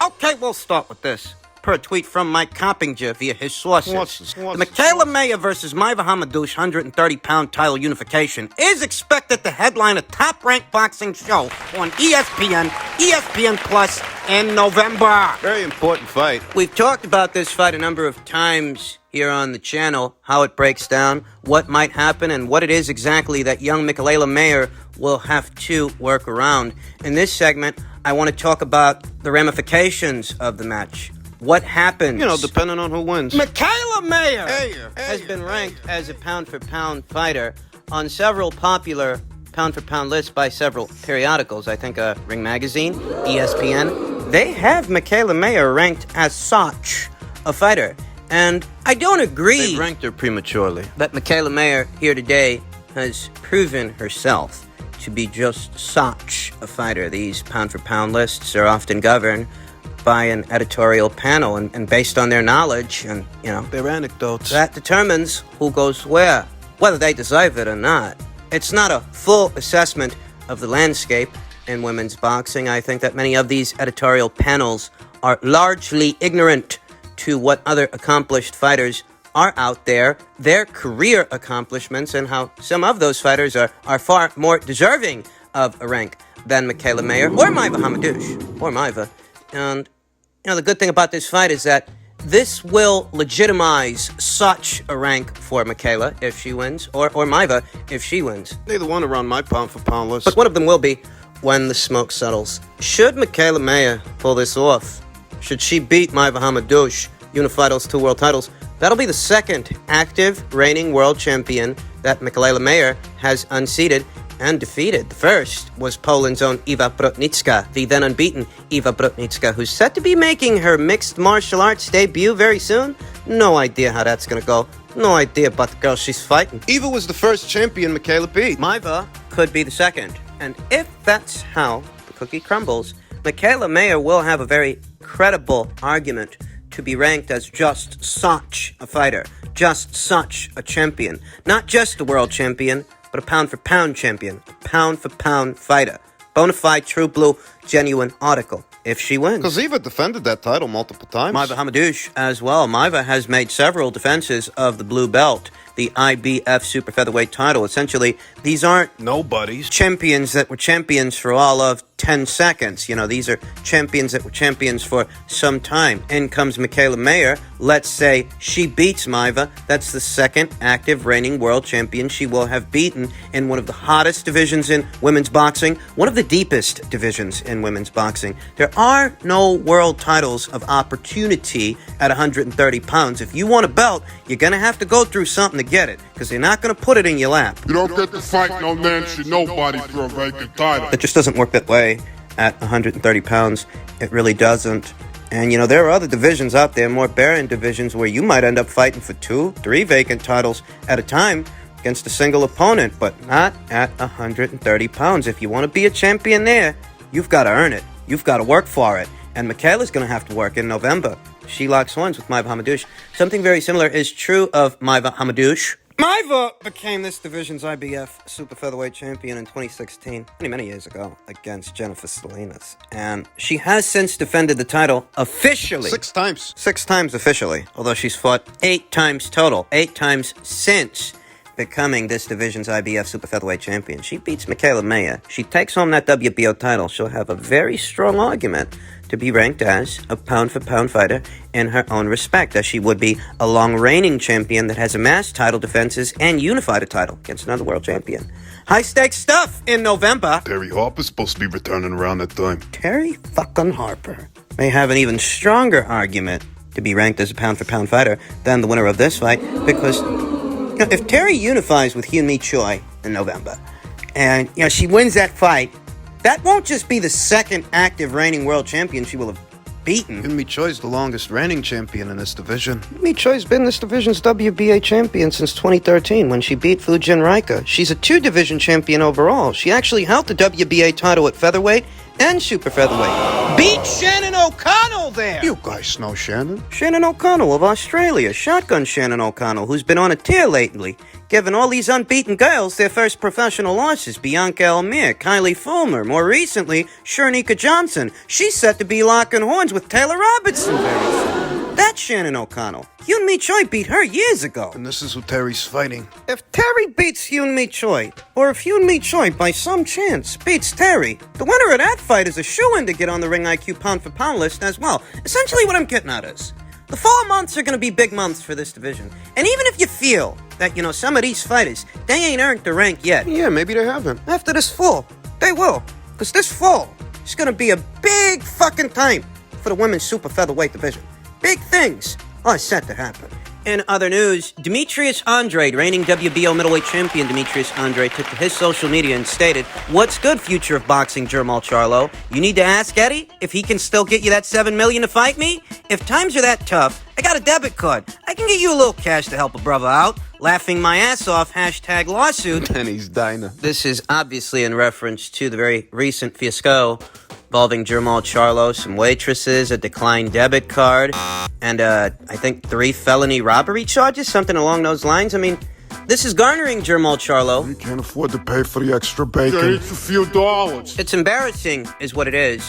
Okay, we'll start with this. Per a tweet from Mike Coppinger via his sources, the Michaela Mayer versus Maiva Hamadouche 130-pound title unification is expected to headline a top-ranked boxing show on ESPN, ESPN Plus in November. Very important fight. We've talked about this fight a number of times here on the channel, how it breaks down, what might happen, and what it is exactly that young Michaela Mayer will have to work around. In this segment, I want to talk about the ramifications of the match. What happens? You know, depending on who wins. Michaela Mayer has been ranked as a pound-for-pound fighter on several popular pound-for-pound lists by several periodicals. I think Ring Magazine, ESPN. They have Michaela Mayer ranked as such a fighter. And I don't agree. They ranked her prematurely. That Michaela Mayer here today has proven herself to be just such a fighter. These pound-for-pound lists are often governed by an editorial panel and based on their knowledge and, you know, their anecdotes. That determines who goes where, whether they deserve it or not. It's not a full assessment of the landscape in women's boxing. I think that many of these editorial panels are largely ignorant to what other accomplished fighters are out there, their career accomplishments, and how some of those fighters are far more deserving of a rank than Michaela Mayer or Maiva Hamadouche or Maiva. And, you know, the good thing about this fight is that this will legitimize such a rank for Michaela if she wins, or Maiva if she wins. Neither one are on my pound-for-pound list. But one of them will be when the smoke settles. Should Michaela Mayer pull this off? Should she beat Maiva Hamadouche, unify those two world titles? That'll be the second active reigning world champion that Michaela Mayer has unseated and defeated. The first was Poland's own Iwa Brotnicka, the then unbeaten Iwa Brotnicka, who's set to be making her mixed martial arts debut very soon. No idea how that's gonna go. No idea about the girl she's fighting. Iwa was the first champion Michaela beat. Maiva could be the second. And if that's how the cookie crumbles, Michaela Mayer will have a very credible argument to be ranked as just such a fighter, just such a champion. Not just a world champion, but a pound-for-pound champion, a pound-for-pound fighter. Bona fide, true blue, genuine article, if she wins. Because Iwa defended that title multiple times. Maiva Hamadouche as well. Maiva has made several defenses of the blue belt, the IBF super featherweight title. Essentially, these aren't nobodies. Champions that were champions for all of 10 seconds. You know, these are champions that were champions for some time. In comes Michaela Mayer. Let's say she beats Maiva. That's the second active reigning world champion she will have beaten in one of the hottest divisions in women's boxing, one of the deepest divisions in women's boxing. There are no world titles of opportunity at 130 pounds. If you want a belt, you're going to have to go through something to get it, because they're not going to put it in your lap. You don't get to fight no Nancy nobody for a vacant title. It just doesn't work that way at 130 pounds. It really doesn't. And, you know, there are other divisions out there, more barren divisions, where you might end up fighting for 2, 3 vacant titles at a time against a single opponent, but not at 130 pounds. If you want to be a champion there, you've got to earn it. You've got to work for it. And Michaela's going to have to work in November. She locks horns with Maiva Hamadouche. Something very similar is true of Maiva Hamadouche. Maiva became this division's IBF super featherweight champion in 2016, many years ago, against Jennifer Salinas. And she has since defended the title officially. 6 times. 6 times officially, although she's fought 8 times total. 8 times since becoming this division's IBF super featherweight champion. She beats Michaela Mayer. She takes home that WBO title. She'll have a very strong argument to be ranked as a pound-for-pound fighter in her own respect, as she would be a long-reigning champion that has amassed title defenses and unified a title against another world champion. High-stakes stuff in November. Terry Harper's supposed to be returning around that time. Terry fucking Harper may have an even stronger argument to be ranked as a pound-for-pound fighter than the winner of this fight, because if Terry unifies with Hyun Mi Choi in November, and she wins that fight, That won't just be the second active reigning world champion she will have beaten. Yun Mi Choi's the longest reigning champion in this division. Mi Choi's been this division's WBA champion since 2013 when she beat Fujin Raika. She's a two-division champion overall. She actually held the WBA title at featherweight and super featherweight. Beat Shannon O'Connell there! You guys know Shannon? Shannon O'Connell of Australia. Shotgun Shannon O'Connell, who's been on a tear lately, giving all these unbeaten girls their first professional losses. Bianca Elmire, Kylie Fulmer, more recently, Shernika Johnson. She's set to be locking horns with Taylor Robertson very soon. That's Shannon O'Connell. Hyun Mi Choi beat her years ago. And this is who Terry's fighting. If Terry beats Hyun Mi Choi, or if Hyun Mi Choi by some chance beats Terry, the winner of that fight is a shoo-in to get on the Ring IQ pound-for-pound list as well. Essentially what I'm getting at is, the fall months are going to be big months for this division. And even if you feel that, some of these fighters, they ain't earned the rank yet. Yeah, maybe they haven't. After this fall, they will. Because this fall is going to be a big fucking time for the women's super featherweight division. Big things are set to happen. In other news, Demetrius Andrade, reigning WBO middleweight champion Demetrius Andrade, took to his social media and stated, "What's good, future of boxing Jermall Charlo? You need to ask Eddie if he can still get you that $7 million to fight me? If times are that tough, I got a debit card. I can get you a little cash to help a brother out. Laughing my ass off, hashtag lawsuit." And he's dying. This is obviously in reference to the very recent fiasco involving Jermall Charlo, some waitresses, a declined debit card, and I think 3 felony robbery charges, something along those lines. I mean, this is garnering Jermall Charlo. You can't afford to pay for the extra bacon. It's a few dollars. It's embarrassing, is what it is.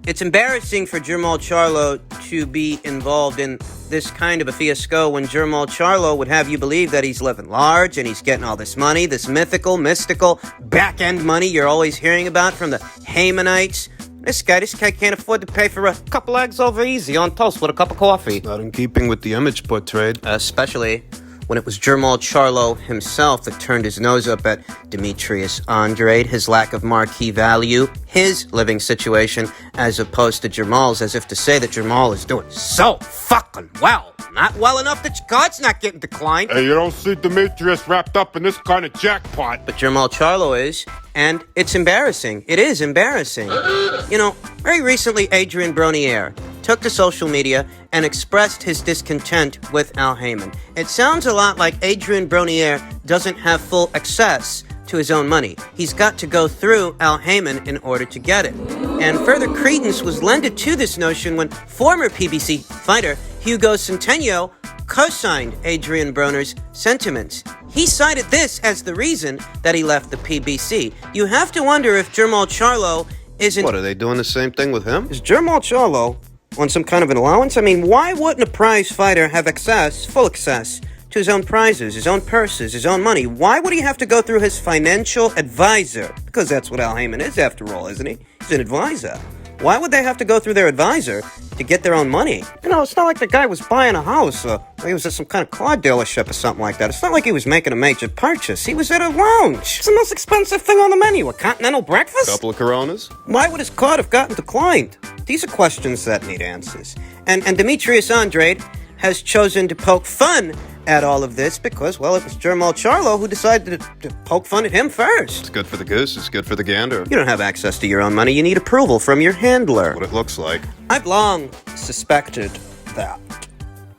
It's embarrassing for Jermall Charlo to be involved in this kind of a fiasco when Jermall Charlo would have you believe that he's living large and he's getting all this money, this mystical, back-end money you're always hearing about from the Hamanites. This guy can't afford to pay for a couple eggs over easy on toast with a cup of coffee. Not in keeping with the image portrayed. Especially when it was Jermall Charlo himself that turned his nose up at Demetrius Andrade, his lack of marquee value, his living situation, as opposed to Jermall's, as if to say that Jermall is doing so fucking well. Not well enough that your card's not getting declined. Hey, you don't see Demetrius wrapped up in this kind of jackpot. But Jermall Charlo is, and it's embarrassing. It is embarrassing. Very recently, Adrian Bronier took to social media and expressed his discontent with Al Heyman. It sounds a lot like Adrian Bronier doesn't have full access to his own money. He's got to go through Al Heyman in order to get it. And further credence was lended to this notion when former PBC fighter Hugo Centeno co-signed Adrian Broner's sentiments. He cited this as the reason that he left the PBC. You have to wonder if Jermall Charlo isn't... What, are they doing the same thing with him? Is Jermall Charlo on some kind of an allowance? I mean, why wouldn't a prize fighter have full access to his own prizes, his own purses, his own money? Why would he have to go through his financial advisor? Because that's what Al Heyman is, after all, isn't he? He's an advisor. Why would they have to go through their advisor to get their own money? It's not like the guy was buying a house or he was at some kind of car dealership or something like that. It's not like he was making a major purchase. He was at a lounge. It's the most expensive thing on the menu, a continental breakfast? Couple of Coronas? Why would his card have gotten declined? These are questions that need answers. And Demetrius Andrade has chosen to poke fun at all of this because, well, it was Jermall Charlo who decided to poke fun at him first. It's good for the goose, it's good for the gander. You don't have access to your own money. You need approval from your handler. What it looks like. I've long suspected that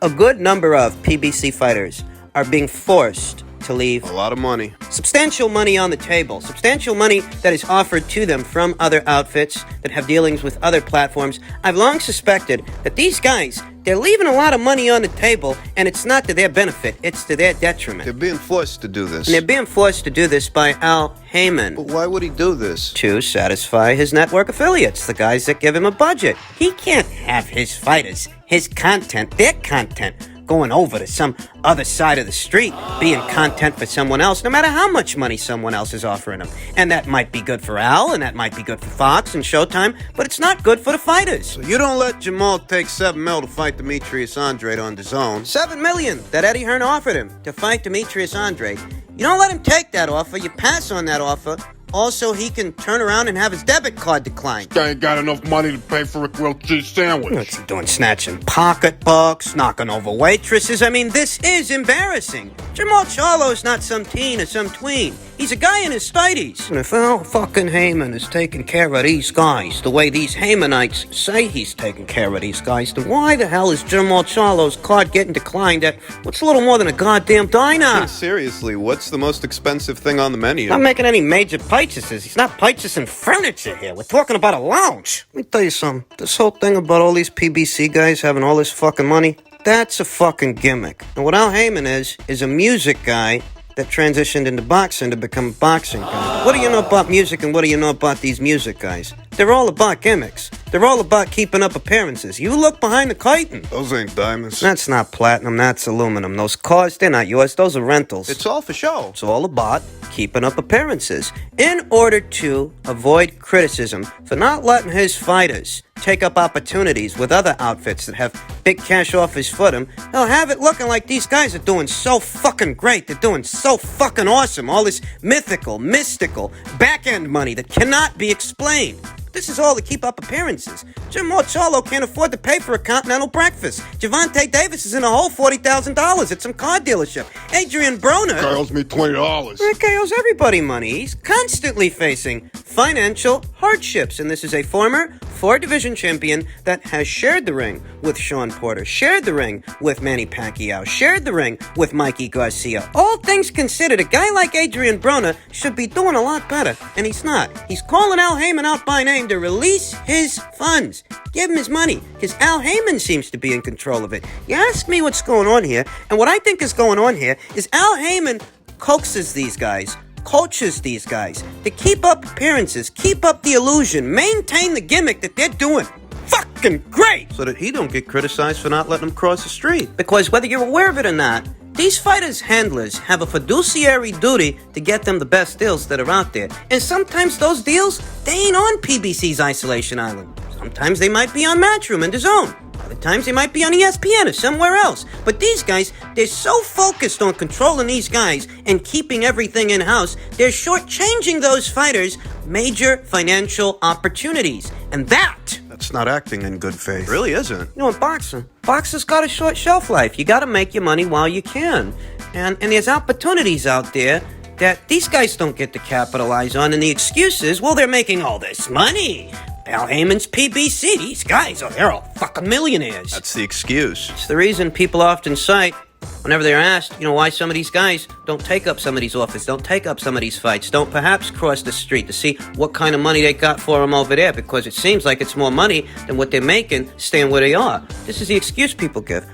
a good number of PBC fighters are being forced to leave A lot of money. substantial money on the table, substantial money that is offered to them from other outfits that have dealings with other platforms. I've long suspected that these guys, they're leaving a lot of money on the table, and it's not to their benefit, it's to their detriment. They're being forced to do this. And they're being forced to do this by Al Heyman. But why would he do this? To satisfy his network affiliates, the guys that give him a budget. He can't have his fighters, his content, their content, going over to some other side of the street, being content for someone else, no matter how much money someone else is offering him. And that might be good for Al, and that might be good for Fox and Showtime, but it's not good for the fighters. So you don't let Jamal take $7 million to fight Demetrius Andrade on DAZN. $7 million that Eddie Hearn offered him to fight Demetrius Andrade. You don't let him take that offer, you pass on that offer. Also, he can turn around and have his debit card declined. Guy ain't got enough money to pay for a grilled cheese sandwich. What's he doing? Snatching pocketbooks, knocking over waitresses? I mean, this is embarrassing. Jermall Charlo is not some teen or some tween. He's a guy in his 30s. And if Al fucking Heyman is taking care of these guys the way these Heymanites say he's taking care of these guys, then why the hell is Jamal Charlo's card getting declined at what's a little more than a goddamn diner? Seriously, what's the most expensive thing on the menu? Not making any major purchases. He's not purchasing furniture here. We're talking about a lounge. Let me tell you something. This whole thing about all these PBC guys having all this fucking money, that's a fucking gimmick. And what Al Heyman is a music guy that transitioned into boxing to become a boxing guy. What do you know about music and what do you know about these music guys? They're all about gimmicks. They're all about keeping up appearances. You look behind the curtain. Those ain't diamonds. That's not platinum, that's aluminum. Those cars, they're not yours, those are rentals. It's all for show. It's all about keeping up appearances in order to avoid criticism for not letting his fighters take up opportunities with other outfits that have big cash offers for them. He'll have it looking like these guys are doing so fucking great. They're doing so fucking awesome. All this mythical, mystical, back-end money that cannot be explained. This is all to keep up appearances. Jim Charlo can't afford to pay for a continental breakfast. Javante Davis is in a hole $40,000 at some car dealership. Adrian Broner... Kyle's me $20. That owes everybody money. He's constantly facing financial hardships. And this is a former 4-division champion that has shared the ring with Sean Porter, shared the ring with Manny Pacquiao, shared the ring with Mikey Garcia. All things considered, a guy like Adrian Broner should be doing a lot better. And he's not. He's calling Al Heyman out by name to release his funds. Give him his money, because Al Heyman seems to be in control of it. You ask me what's going on here, and what I think is going on here is Al Heyman coaxes these guys, coaches these guys to keep up appearances, keep up the illusion, maintain the gimmick that they're doing fucking great, So that he don't get criticized for not letting him cross the street. because whether you're aware of it or not, these fighters' handlers have a fiduciary duty to get them the best deals that are out there. And sometimes those deals, they ain't on PBC's Isolation Island. Sometimes they might be on Matchroom and DAZN. Other times they might be on ESPN or somewhere else. But these guys, they're so focused on controlling these guys and keeping everything in-house, they're shortchanging those fighters major financial opportunities. And That's not acting in good faith. It really isn't. you know, in boxing's got a short shelf life. You gotta make your money while you can. And there's opportunities out there that these guys don't get to capitalize on. And the excuse is, well, they're making all this money. Al Heyman's PBC. These guys, they're all fucking millionaires. That's the excuse. It's the reason people often cite, whenever they're asked, why some of these guys don't take up some of these offers, don't take up some of these fights, don't perhaps cross the street to see what kind of money they got for them over there, because it seems like it's more money than what they're making staying where they are. This is the excuse people give.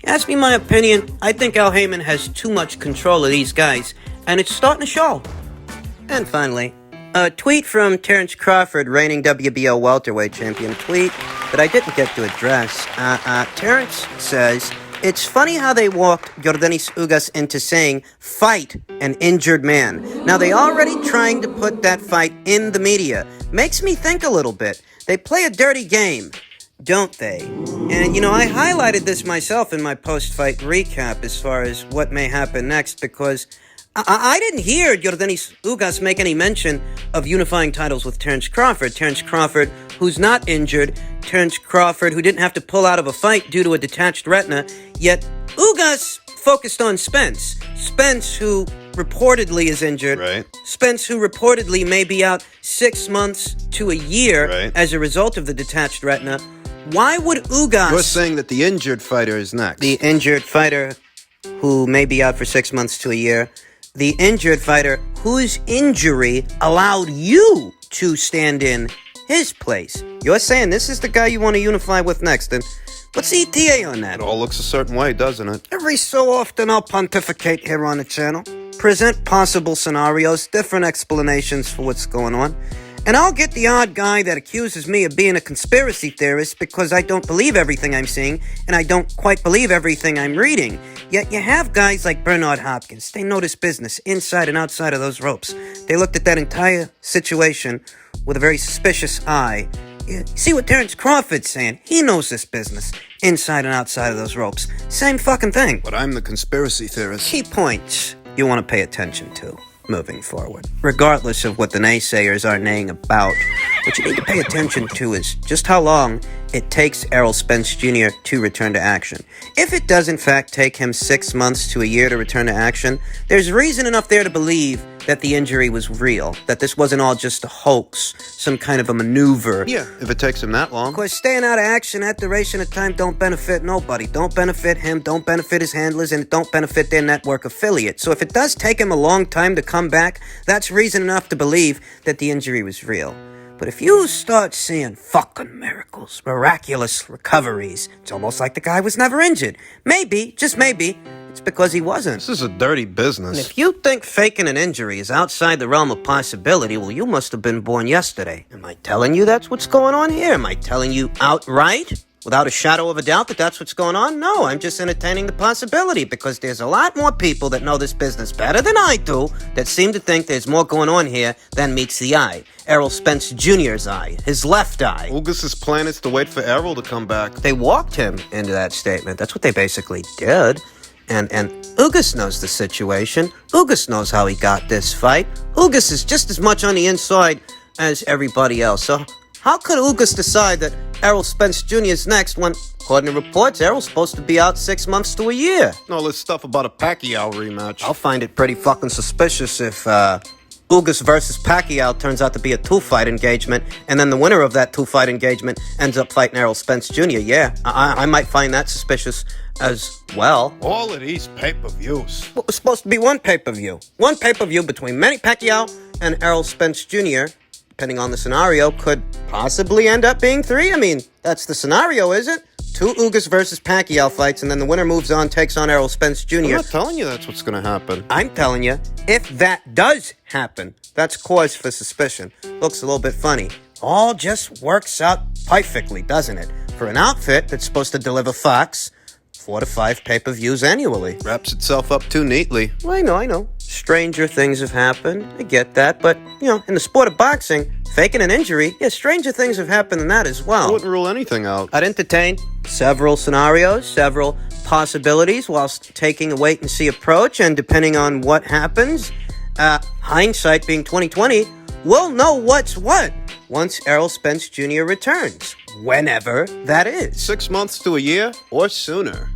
You ask me my opinion, I think Al Heyman has too much control of these guys, and it's starting to show. And finally, a tweet from Terrence Crawford, reigning WBO welterweight champion. Tweet that I didn't get to address. Terrence says, it's funny how they walked Yordenis Ugas into saying, fight an injured man. Now, they already trying to put that fight in the media. Makes me think a little bit. They play a dirty game, don't they? And, I highlighted this myself in my post-fight recap as far as what may happen next, because I didn't hear Yordenis Ugas make any mention of unifying titles with Terrence Crawford. Terrence Crawford, who's not injured. Terrence Crawford, who didn't have to pull out of a fight due to a detached retina. Yet Ugas focused on Spence. Spence, who reportedly is injured. Right. Spence, who reportedly may be out 6 months to a year Right. as a result of the detached retina. Why would Ugas... You're saying that the injured fighter is next. The injured fighter who may be out for 6 months to a year. The injured fighter whose injury allowed you to stand in his place. You're saying this is the guy you want to unify with next, and what's the ETA on that? It all looks a certain way, doesn't it? Every so often I'll pontificate here on the channel, present possible scenarios, different explanations for what's going on, and I'll get the odd guy that accuses me of being a conspiracy theorist because I don't believe everything I'm seeing, and I don't quite believe everything I'm reading. Yet you have guys like Bernard Hopkins. They know this business inside and outside of those ropes. They looked at that entire situation with a very suspicious eye. You see what Terrence Crawford's saying? He knows this business inside and outside of those ropes. Same fucking thing. But I'm the conspiracy theorist. Key points you want to pay attention to moving forward. Regardless of what the naysayers are naying about, what you need to pay attention to is just how long it takes Errol Spence Jr. to return to action. If it does in fact take him 6 months to a year to return to action, there's reason enough there to believe that the injury was real, that this wasn't all just a hoax, some kind of a maneuver. Yeah, if it takes him that long. Of course, staying out of action at duration of time don't benefit nobody. Don't benefit him, don't benefit his handlers, and it don't benefit their network affiliate. So if it does take him a long time to come back, that's reason enough to believe that the injury was real. But if you start seeing fucking miracles, miraculous recoveries, it's almost like the guy was never injured. Maybe, just maybe, it's because he wasn't. This is a dirty business. And if you think faking an injury is outside the realm of possibility, well, you must have been born yesterday. Am I telling you that's what's going on here? Am I telling you outright, without a shadow of a doubt, that that's what's going on? No, I'm just entertaining the possibility, because there's a lot more people that know this business better than I do that seem to think there's more going on here than meets the eye. Errol Spence Jr.'s eye, his left eye. Ugas' plan is to wait for Errol to come back. They walked him into that statement. That's what they basically did. And Ugas knows the situation. Ugas knows how he got this fight. Ugas is just as much on the inside as everybody else. So how could Ugas decide that Errol Spence Jr. is next when, according to reports, Errol's supposed to be out 6 months to a year? All this stuff about a Pacquiao rematch. I'll find it pretty fucking suspicious if Ugas versus Pacquiao turns out to be a 2-fight engagement, and then the winner of that 2-fight engagement ends up fighting Errol Spence Jr. Yeah, I might find that suspicious as well. All of these pay-per-views. It was supposed to be one pay-per-view. One pay-per-view between Manny Pacquiao and Errol Spence Jr., depending on the scenario, could possibly end up being 3. I mean, that's the scenario, is it? 2 Ugas versus Pacquiao fights, and then the winner moves on, takes on Errol Spence Jr. I'm not telling you that's what's going to happen. I'm telling you, if that does happen, that's cause for suspicion. Looks a little bit funny. All just works out perfectly, doesn't it? For an outfit that's supposed to deliver Fox 4 to 5 pay-per-views annually. Wraps itself up too neatly. Well, I know. Stranger things have happened. I get that. But, in the sport of boxing, faking an injury, stranger things have happened than that as well. I wouldn't rule anything out. I'd entertain several scenarios, several possibilities, whilst taking a wait-and-see approach, and depending on what happens, hindsight being 2020, we'll know what's what once Errol Spence Jr. returns. Whenever that is. 6 months to a year or sooner.